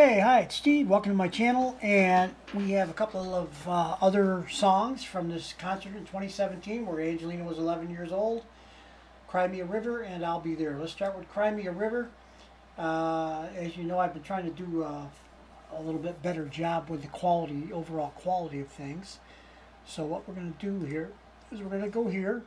Okay, hi, it's Steve. Welcome to my channel, and we have a couple of other songs from this concert in 2017 where Angelina was 11 years old. Cry Me a River and I'll Be There. Let's start with Cry Me a River. As you know, I've been trying to do a little bit better job with the quality, overall quality of things. So what we're going to do here is we're going to go here.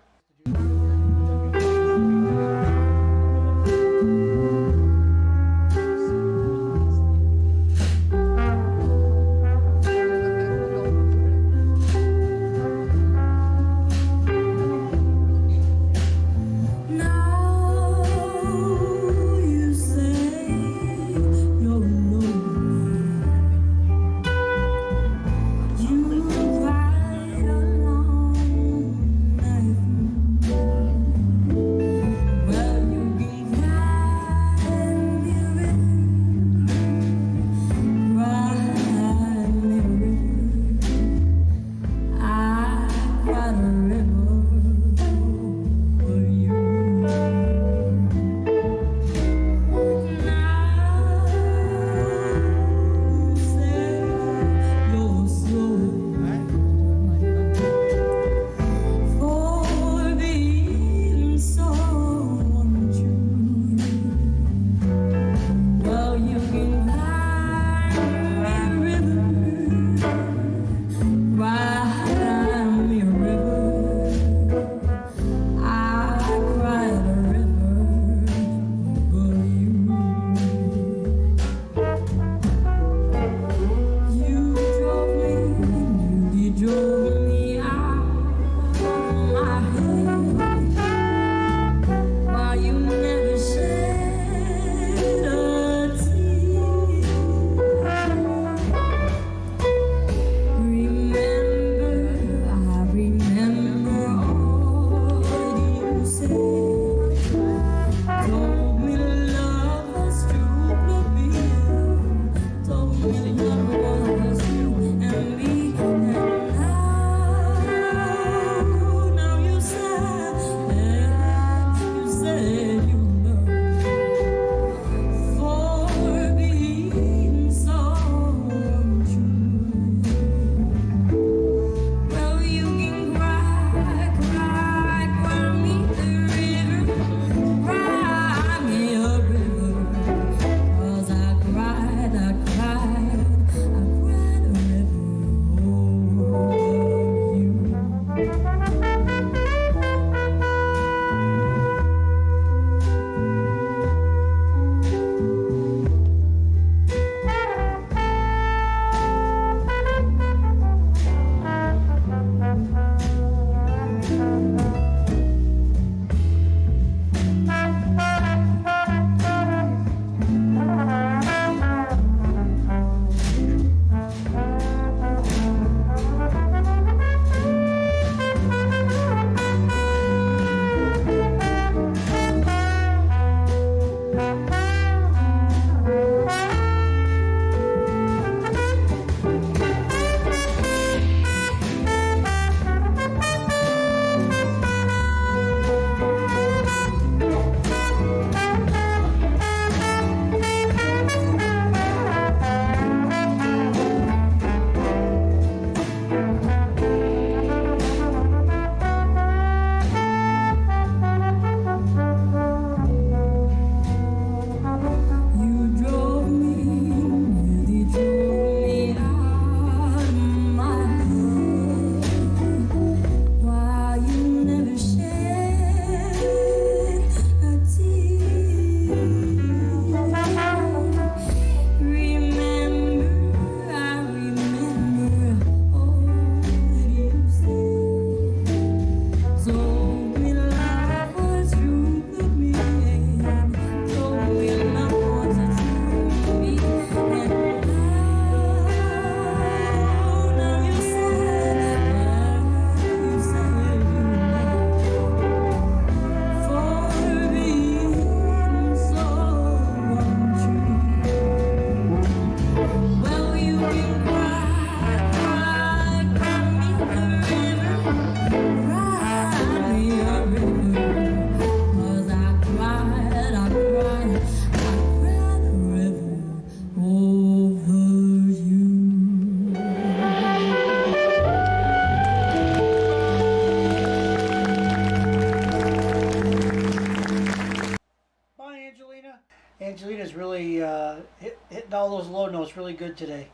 hitting all those low notes really good today,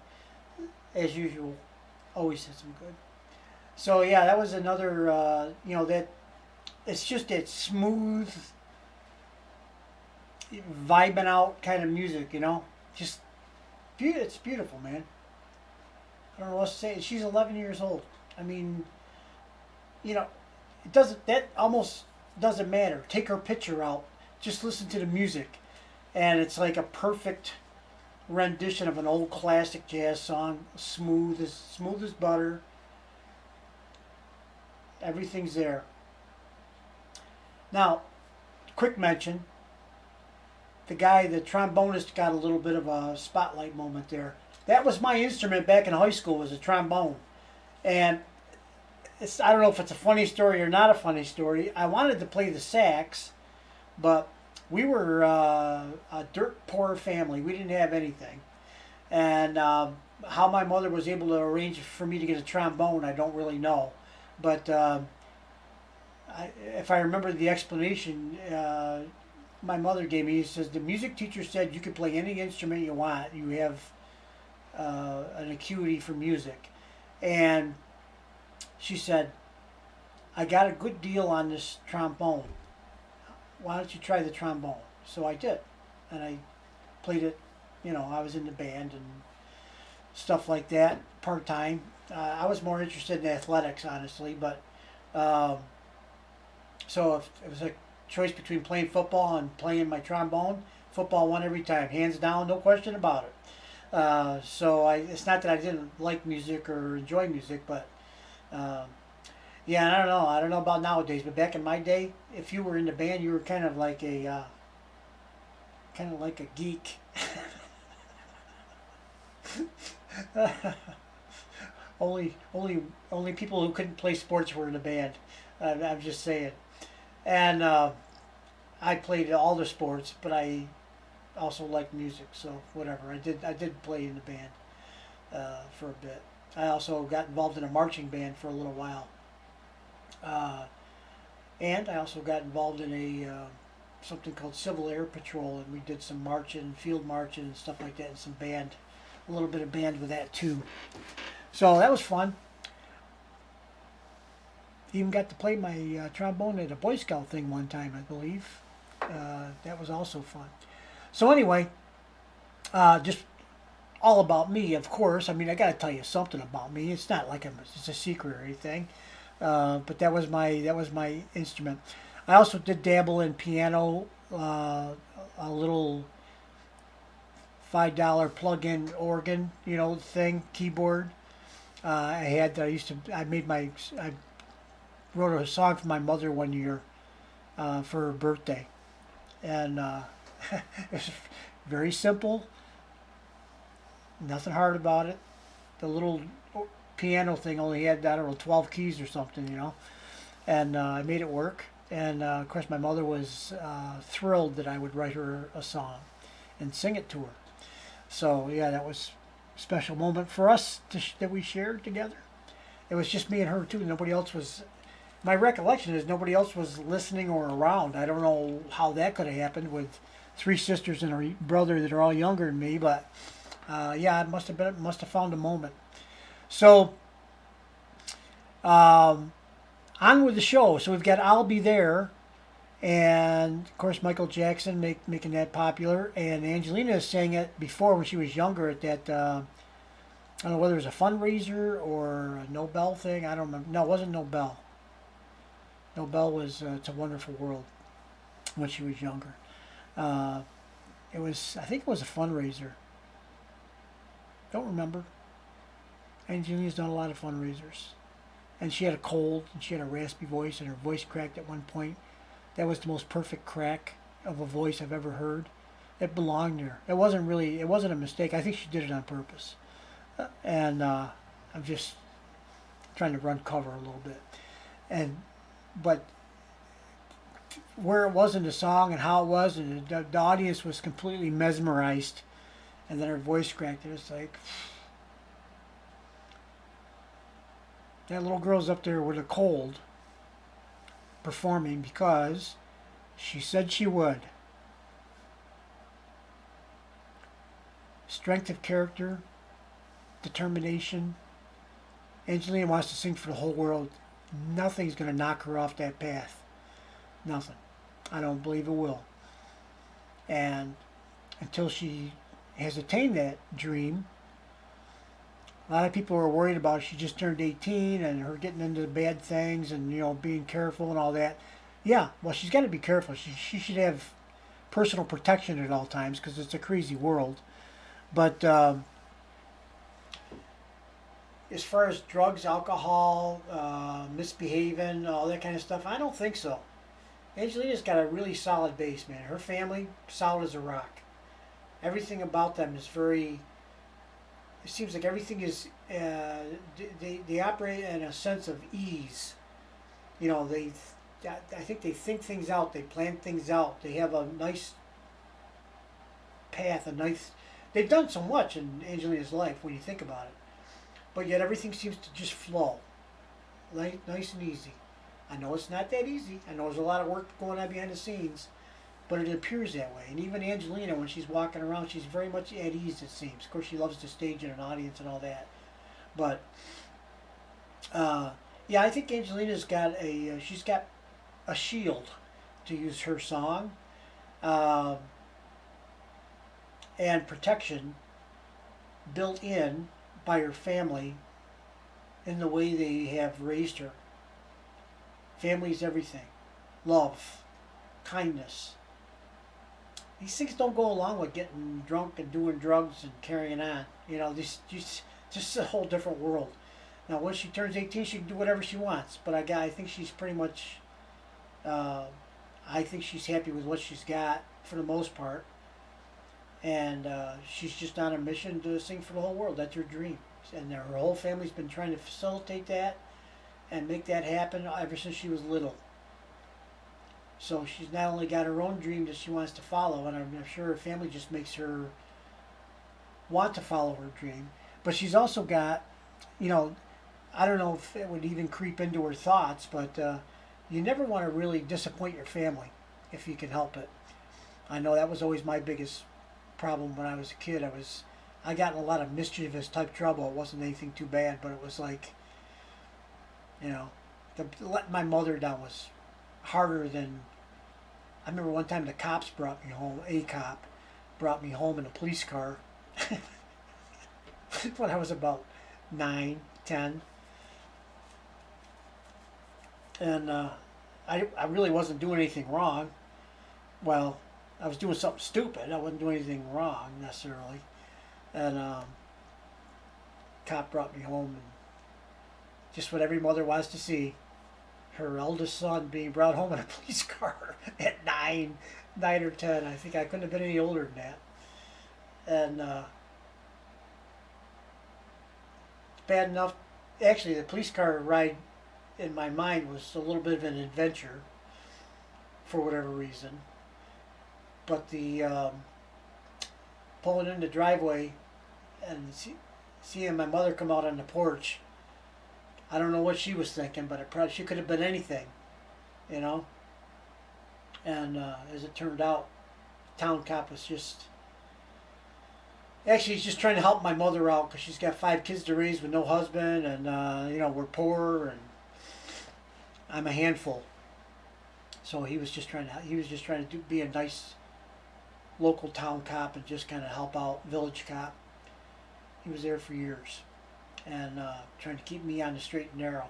as usual. Always hits them good. So yeah, that was another. That it's just that smooth, vibing out kind of music. Just it's beautiful, man. I don't know what to say. She's 11 years old. I mean, it doesn't. That almost doesn't matter. Take her picture out. Just listen to the music, and it's like a perfect rendition of an old classic jazz song. Smooth as butter. Everything's there. Now, quick mention. The trombonist, got a little bit of a spotlight moment there. That was my instrument back in high school, was a trombone. And I don't know if it's a funny story or not a funny story. I wanted to play the sax, but we were a dirt poor family. We didn't have anything. And how my mother was able to arrange for me to get a trombone, I don't really know. But if I remember the explanation my mother gave me, she says the music teacher said you could play any instrument you want. You have an acuity for music. And she said, I got a good deal on this trombone. Why don't you try the trombone? So I did. And I played it, I was in the band and stuff like that, part-time. I was more interested in athletics, honestly, but so if it was a choice between playing football and playing my trombone, football won every time, hands down, no question about it. So it's not that I didn't like music or enjoy music, but yeah, I don't know. I don't know about nowadays, but back in my day, if you were in the band, you were kind of like a geek. Only people who couldn't play sports were in the band. I'm just saying. And I played all the sports, but I also liked music, so whatever. I did play in the band for a bit. I also got involved in a marching band for a little while. And I also got involved in a something called Civil Air Patrol, and we did some marching, field marching, and stuff like that, and some band, a little bit of band with that too. So that was fun. Even got to play my trombone at a Boy Scout thing one time, I believe. That was also fun. So anyway, just all about me, of course. I mean, I got to tell you something about me. It's not like it's a secret or anything. But that was my instrument. I also did dabble in piano, a little $5 plug-in organ, thing, keyboard. I wrote a song for my mother one year for her birthday, and it was very simple, nothing hard about it. The little piano thing only had, I don't know, 12 keys or something, and I made it work. And of course, my mother was thrilled that I would write her a song and sing it to her. So yeah, that was a special moment for us that we shared together. It was just me and her too. Nobody else was. My recollection is nobody else was listening or around. I don't know how that could have happened with 3 sisters and a brother that are all younger than me, but yeah, it must have found a moment. So on with the show. So we've got "I'll Be There," and of course Michael Jackson making that popular, and Angelina sang it before when she was younger at that. I don't know whether it was a fundraiser or a Nobel thing. I don't remember. No, it wasn't Nobel. Nobel was "It's a Wonderful World" when she was younger. I think it was a fundraiser. Don't remember. Angelina's done a lot of fundraisers. And she had a cold, and she had a raspy voice, and her voice cracked at one point. That was the most perfect crack of a voice I've ever heard. It belonged there. It wasn't a mistake. I think she did it on purpose. And I'm just trying to run cover a little bit. But where it was in the song and how it was, and the audience was completely mesmerized. And then her voice cracked. It was like, that little girl's up there with a cold performing because she said she would. strength of character, determination. Angelina wants to sing for the whole world. Nothing's going to knock her off that path. Nothing. I don't believe it will. And until she has attained that dream, a lot of people are worried about she just turned 18 and her getting into bad things and, you know, being careful and all that. Yeah, well, she's got to be careful. She should have personal protection at all times because it's a crazy world. But as far as drugs, alcohol, misbehaving, all that kind of stuff, I don't think so. Angelina's got a really solid base, man. Her family, solid as a rock. Everything about them is very, it seems like everything is, they operate in a sense of ease. You know, I think they think things out, they plan things out, they have a nice path, they've done so much in Angelina's life when you think about it. But yet everything seems to just flow. Nice and easy. I know it's not that easy. I know there's a lot of work going on behind the scenes, but it appears that way. And even Angelina, when she's walking around, she's very much at ease, it seems. Of course, she loves to stage in an audience and all that. But, yeah, I think Angelina's got she's got a shield, to use her song, and protection built in by her family in the way they have raised her. Family's everything. Love, kindness. These things don't go along with getting drunk and doing drugs and carrying on. You know, this just a whole different world. Now, once she turns 18, she can do whatever she wants. But I think she's pretty much, I think she's happy with what she's got for the most part. And she's just on a mission to sing for the whole world. That's her dream. And her whole family's been trying to facilitate that and make that happen ever since she was little. So she's not only got her own dream that she wants to follow, and I'm sure her family just makes her want to follow her dream, but she's also got, you know, I don't know if it would even creep into her thoughts, but you never want to really disappoint your family if you can help it. I know that was always my biggest problem when I was a kid. I got in a lot of mischievous type trouble. It wasn't anything too bad, but it was like, you know, letting my mother down was harder than. I remember one time the cops brought me home. A cop brought me home in a police car when I was about 9, 10, and I really wasn't doing anything wrong. Well, I was doing something stupid. I wasn't doing anything wrong necessarily, and cop brought me home and. Just what every mother wants to see. Her eldest son being brought home in a police car at 9 or 10. I think I couldn't have been any older than that. And bad enough. Actually, the police car ride in my mind was a little bit of an adventure for whatever reason. But the pulling in the driveway and seeing my mother come out on the porch, I don't know what she was thinking, but she could have been anything, you know. And as it turned out, the town cop was he's just trying to help my mother out because she's got 5 kids to raise with no husband, and you know, we're poor, and I'm a handful. So he was just trying to be a nice local town cop and just kind of help out, village cop. He was there for years. And trying to keep me on the straight and narrow,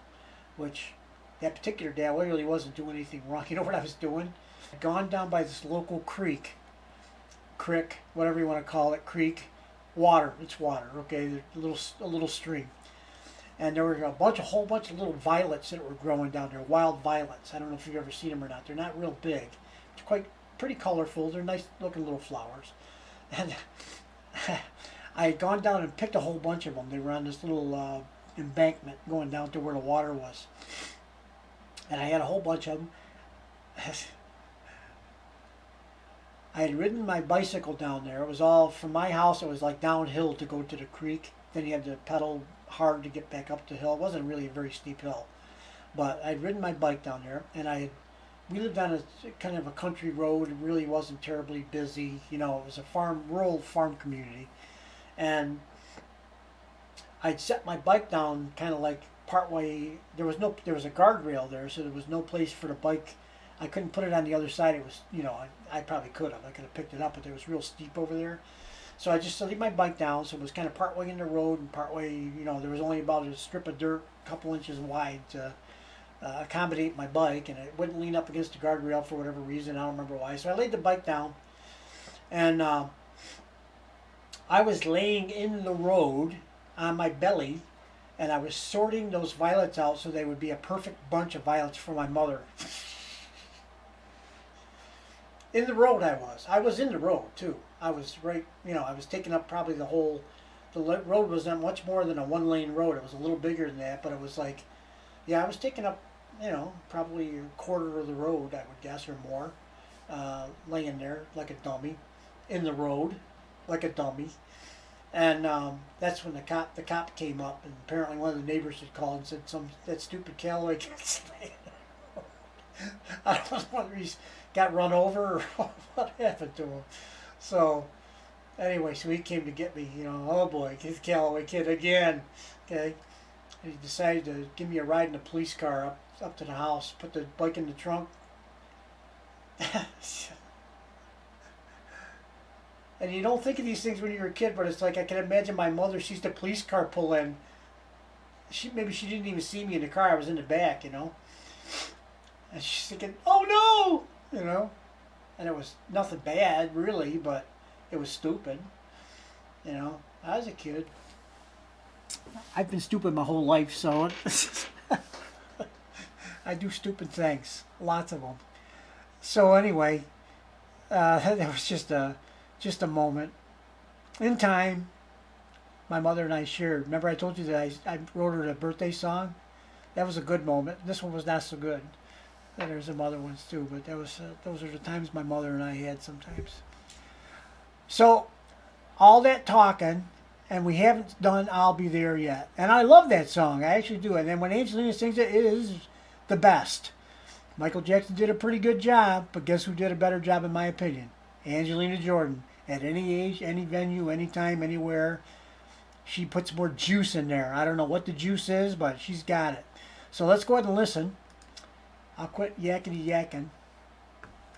which that particular day I really wasn't doing anything wrong. You know what I was doing? I'd gone down by this local creek, whatever you want to call it, creek, water. It's water, okay? A little stream, and there were a whole bunch of little violets that were growing down there, wild violets. I don't know if you've ever seen them or not. They're not real big. It's pretty colorful. They're nice looking little flowers, and. I had gone down and picked a whole bunch of them. They were on this little embankment going down to where the water was. And I had a whole bunch of them. I had ridden my bicycle down there. It was all, from my house, it was like downhill to go to the creek. Then you had to pedal hard to get back up the hill. It wasn't really a very steep hill. But I'd ridden my bike down there, and we lived on a kind of a country road. It really wasn't terribly busy. You know, it was a rural farm community. and I'd set my bike down kind of like partway. There was a guardrail there, so there was no place for the bike. I couldn't put it on the other side. It was, I probably could have. I could have picked it up, but it was real steep over there. So I just laid my bike down, so it was kind of partway in the road and partway, there was only about a strip of dirt, a couple inches wide to accommodate my bike, and it wouldn't lean up against the guardrail for whatever reason. I don't remember why. So I laid the bike down, and I was laying in the road on my belly, and I was sorting those violets out so they would be a perfect bunch of violets for my mother. In the road I was in the road too. I was right, I was taking up probably the road was not much more than a 1-lane road. It was a little bigger than that, but it was like, I was taking up, probably a quarter of the road, I would guess, or more, laying there like a dummy, in the road, like a dummy. And that's when the cop came up, and apparently one of the neighbors had called and said that stupid Callaway gets I don't know whether he's got run over or what happened to him. So anyway, so he came to get me, oh boy, it's Callaway kid again. Okay. And he decided to give me a ride in a police car up to the house, put the bike in the trunk. And you don't think of these things when you're a kid, but it's like I can imagine my mother sees the police car pull in. Maybe she didn't even see me in the car. I was in the back, And she's thinking, oh no, And it was nothing bad, really, but it was stupid. I was a kid. I've been stupid my whole life, so I do stupid things. Lots of them. So anyway, that was just a moment. In time, my mother and I shared. Remember I told you that I wrote her a birthday song? That was a good moment. This one was not so good. And there's some other ones too, but those are the times my mother and I had sometimes. So, all that talking, and we haven't done I'll Be There yet. And I love that song. I actually do. And then when Angelina sings it, it is the best. Michael Jackson did a pretty good job, but guess who did a better job in my opinion? Angelina Jordan. At any age, any venue, anytime, anywhere, she puts more juice in there. I don't know what the juice is, but she's got it. So let's go ahead and listen. I'll quit yakety-yakking.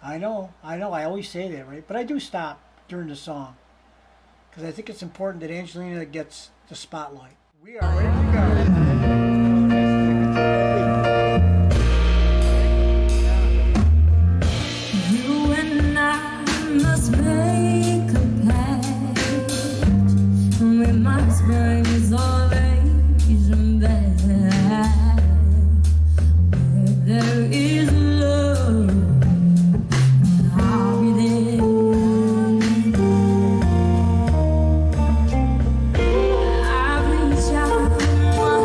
I know, I always say that, right? But I do stop during the song, because I think it's important that Angelina gets the spotlight. We are ready to go. You and I must make a pact. We must bring this all Asian back. Where there is love, I'll be there. I've reached out my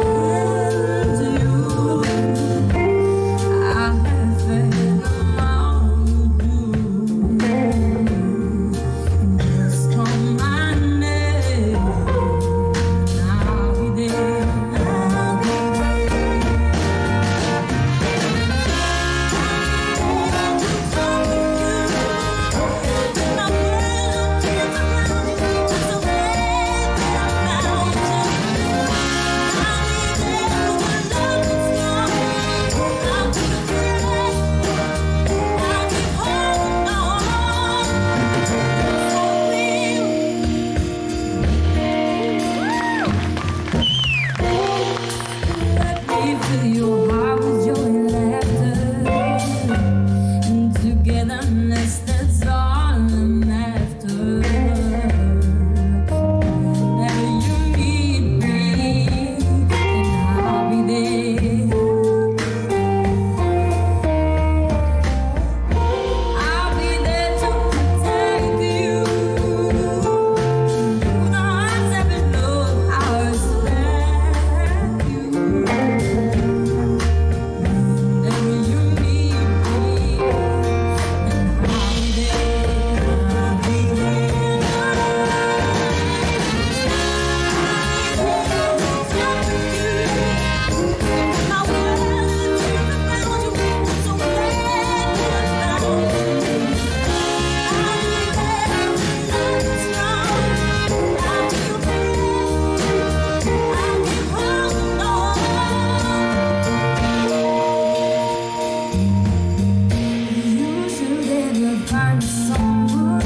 find someone.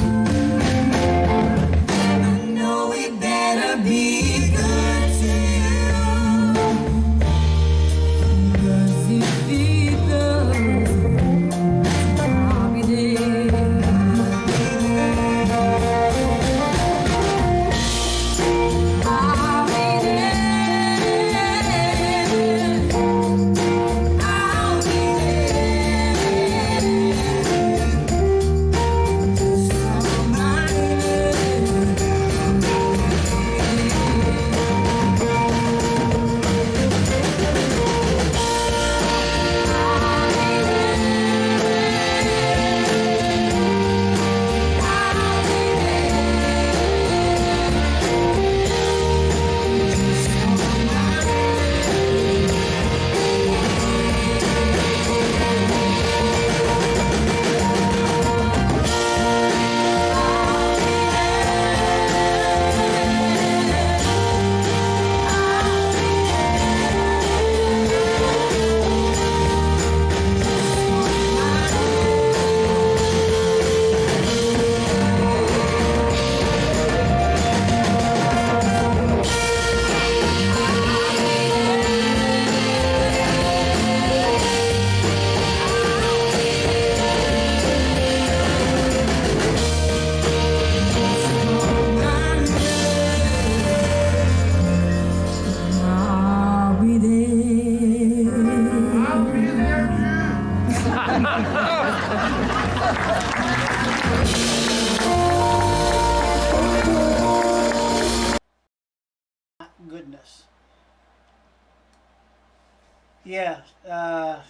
I know we better be good to you. 'Cause if he does, I'll be there. I'll be there. I'll be Goodness. Yeah. At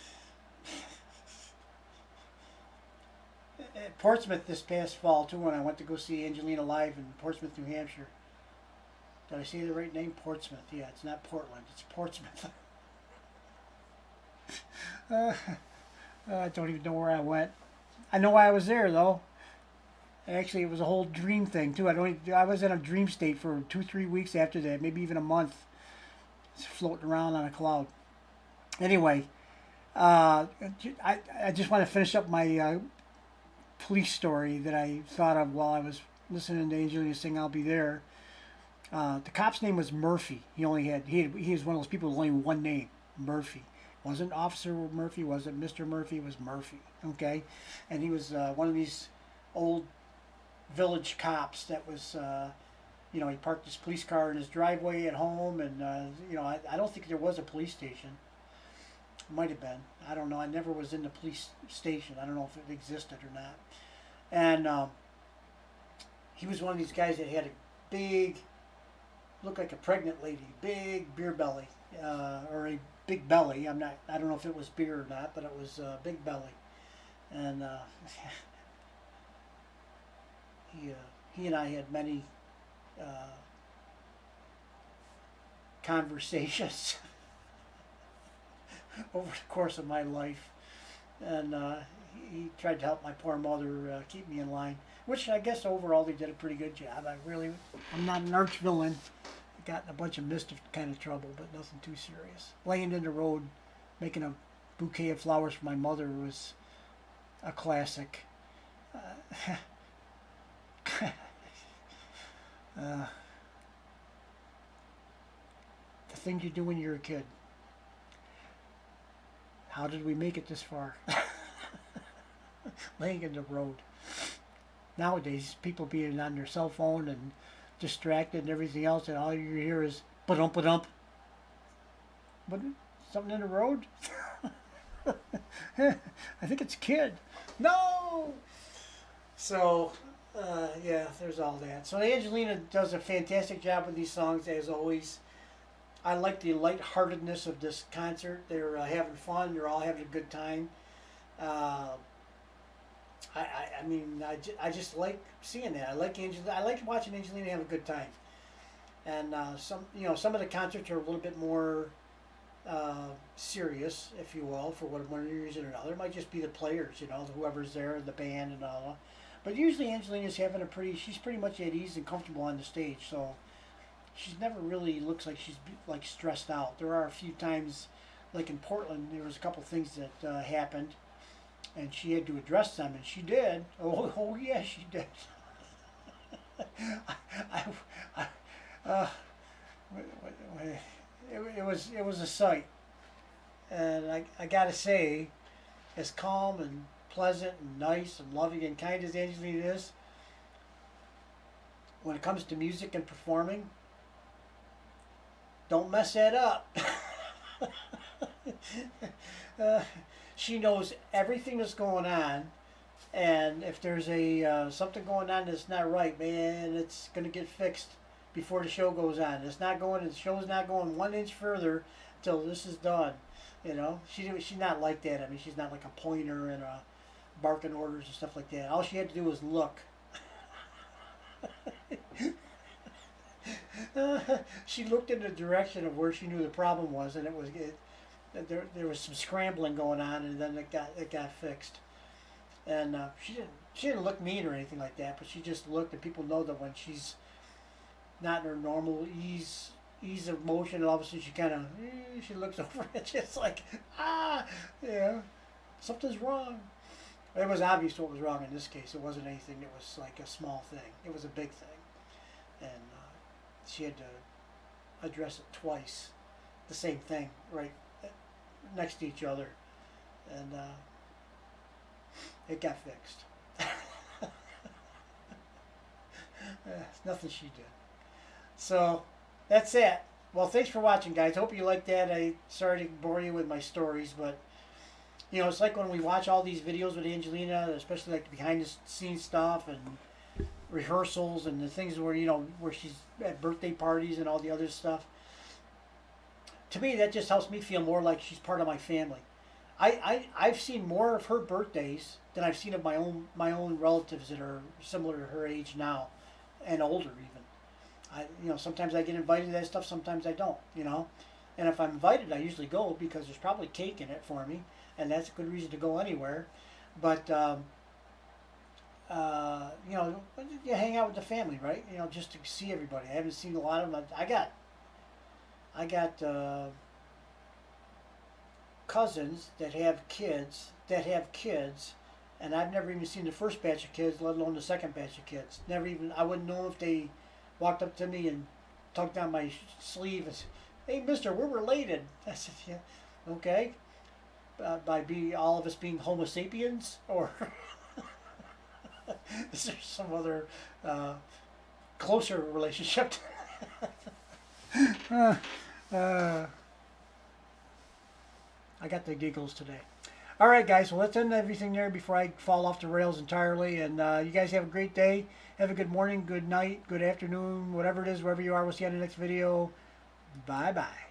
Portsmouth this past fall too, when I went to go see Angelina live in Portsmouth, New Hampshire. Did I say the right name? Portsmouth. Yeah, it's not Portland. It's Portsmouth. I don't even know where I went. I know why I was there though. Actually, it was a whole dream thing too. I was in a dream state for 2-3 weeks after that, maybe even a month, just floating around on a cloud. Anyway, I just want to finish up my police story that I thought of while I was listening to Angelina sing "I'll Be There." The cop's name was Murphy. He was one of those people with only one name, Murphy. Wasn't Officer Murphy, wasn't Mr. Murphy, it was Murphy. Okay, and he was one of these old village cops that was, he parked his police car in his driveway at home, and I don't think there was a police station. Might have been. I don't know. I never was in the police station. I don't know if it existed or not. And he was one of these guys that had a big, looked like a pregnant lady, big beer belly, or a big belly. I don't know if it was beer or not, but it was a big belly. And he and I had many conversations over the course of my life, and he tried to help my poor mother keep me in line, which I guess overall they did a pretty good job. I'm not an arch villain. I got in a bunch of mischief kind of trouble, but nothing too serious. Laying in the road, making a bouquet of flowers for my mother was a classic. The things you do when you're a kid. How did we make it this far? Laying in the road. Nowadays, people being on their cell phone and distracted and everything else, and all you hear is ba-dump, ba-dump. What? Something in the road? I think it's a kid. No! So, yeah, there's all that. So Angelina does a fantastic job with these songs, as always. I like the lightheartedness of this concert. They're having fun. They're all having a good time. I just like seeing that. I like watching Angelina have a good time. And some of the concerts are a little bit more serious, if you will, for one reason or another. It might just be the players, whoever's there, the band and all. But usually Angelina's she's pretty much at ease and comfortable on the stage. So she's never really looks like she's like stressed out. There are a few times, like in Portland, there was a couple things that happened, and she had to address them, and she did. Oh yeah, she did. I, I, uh, it was a sight, and I gotta say, as calm and pleasant and nice and loving and kind as Angelina is, when it comes to music and performing, don't mess that up. She knows everything that's going on, and if there's a something going on that's not right, man, it's gonna get fixed before the show goes on. It's not going. The show's not going 1 inch further till this is done. You know, she's not like that. I mean, she's not like a pointer and a barking orders and stuff like that. All she had to do was look. She looked in the direction of where she knew the problem was, and there was some scrambling going on, and then it got fixed. And she didn't look mean or anything like that, but she just looked, and people know that when she's not in her normal ease of motion, and all of a sudden she kind of she looks over and just like something's wrong. It was obvious what was wrong in this case. It wasn't anything that was like a small thing. It was a big thing, and she had to address it twice, the same thing, right next to each other, and it got fixed. It's nothing she did. So that's it. Well, thanks for watching, guys. Hope you liked that. Sorry to bore you with my stories, but you know, it's like when we watch all these videos with Angelina, especially like the behind the scenes stuff and rehearsals and the things where, you know, where she's at birthday parties and all the other stuff. To me, that just helps me feel more like she's part of my family. I've seen more of her birthdays than I've seen of my own relatives that are similar to her age now, and older even. You know, sometimes I get invited to that stuff, sometimes I don't. You know, and if I'm invited, I usually go because there's probably cake in it for me, and that's a good reason to go anywhere. But you know, you hang out with the family, right? You know, just to see everybody. I haven't seen a lot of them. I got cousins that have kids, and I've never even seen the first batch of kids, let alone the second batch of kids. Never even, I wouldn't know if they walked up to me and tugged down my sleeve and said, "Hey, mister, we're related." I said, "Yeah, okay." By all of us being Homo sapiens, or is there some other closer relationship? I got the giggles today. All right, guys. Well, let's end everything there before I fall off the rails entirely. And you guys have a great day. Have a good morning, good night, good afternoon, whatever it is, wherever you are. We'll see you on the next video. Bye-bye.